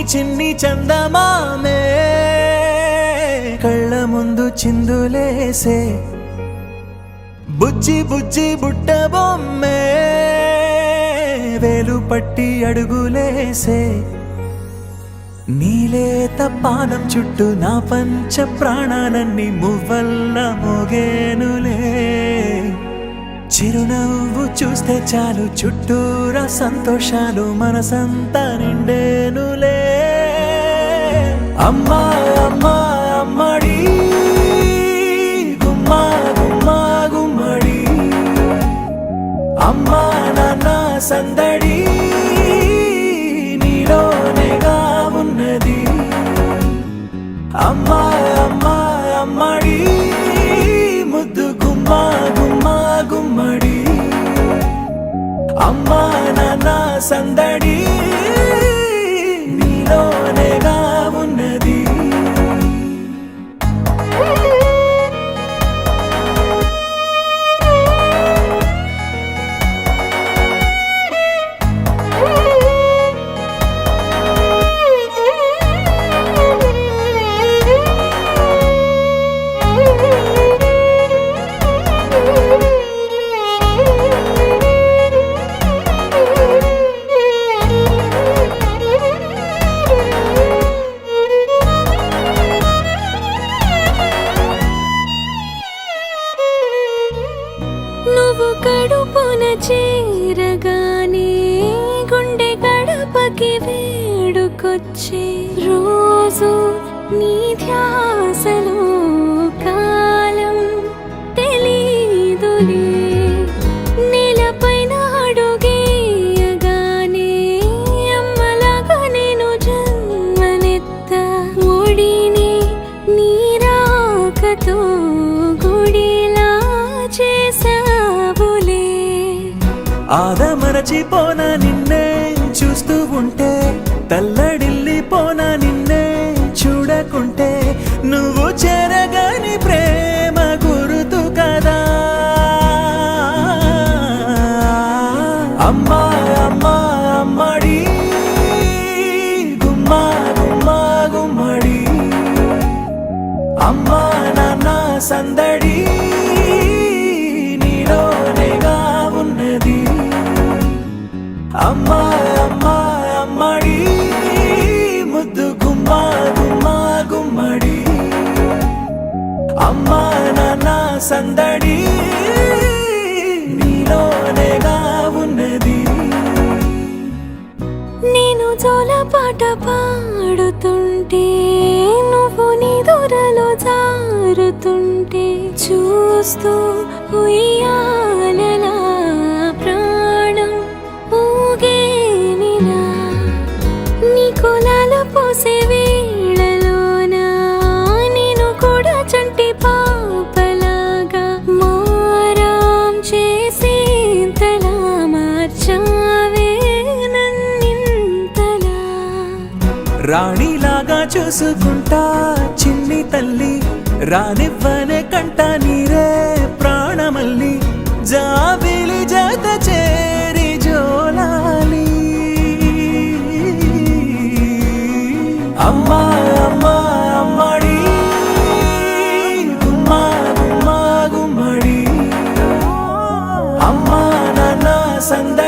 చిన్ని చందమామే కళ్ళ ముందు చిందులేసే బుజ్జి బుజ్జి బుట్ట బొమ్మే వేలు పట్టి అడుగులేసే నీలేత పాదం చుట్టూ నా పంచ ప్రాణాలన్నీ మువ్వల్ల మోగేనులే చిరునవ్వు చూస్తే చాలు చుట్టూరా సంతోషాలు మనసంతా నిండేనులే అమ్మా అమ్మా అమ్మడి గుమ్మా గుమ్మా గుమ్మడి అమ్మా నాన్న సందడి నీలోనేగా ఉన్నది అమ్మా అమ్మా అమ్మడి ముద్దు గుమ్మా గుమ్మా గుమ్మడి అమ్మా నాన్న సందడి నీలోనేగా ఉన్నది నువ్వు కడుపున చేరగానే గుండె గడపకి వేడుకొచ్చే రోజు నీ ధ్యాసలో కాలం తెలీదులే నేలపైన అడుగేయగానే అమ్మలాగా నేను జన్మనెత్త ఒడిని నీ రాకతో గుడిలా చేసావులే ఆదమరచిపోనా నిన్నే చూస్తూ ఉంటే తల్లడిల్లిపోనా నిన్నే చూడకుంటే నువ్వు చెరగని ప్రేమ గురుతు కదా అమ్మా అమ్మా అమ్మడి గుమ్మా గుమ్మా గుమ్మడి అమ్మా నాన్న సందడి నీలోనేగా ఉన్నది అమ్మా అమ్మా అమ్మడి ముద్దు గుమ్మా గుమ్మా గుమ్మడి అమ్మా నాన్న సందడి నీలోనేగా ఉన్నది నేను జోలపాట పాడుతుంటే నువ్వు నీ దూరలో జారుతుంటే చూస్తూ ఉయ్యాలలా ప్రాణం ఊగేనిలా నీ కులాలు పోసే వేళలోనా నేను కూడా చంటి పాపలాగా మారాం చేసేంతలా మార్చావే నన్నింతలా రాణిలాగా చూసుకుంటా చిన్ని తల్లి రానివ్వనే కంట నీరే ప్రాణమల్లి జాబిలి జత చేరి జోలాలి అమ్మా అమ్మా అమ్మడి గుమ్మా గుమ్మా గుమ్మడి అమ్మా నాన్న సందడి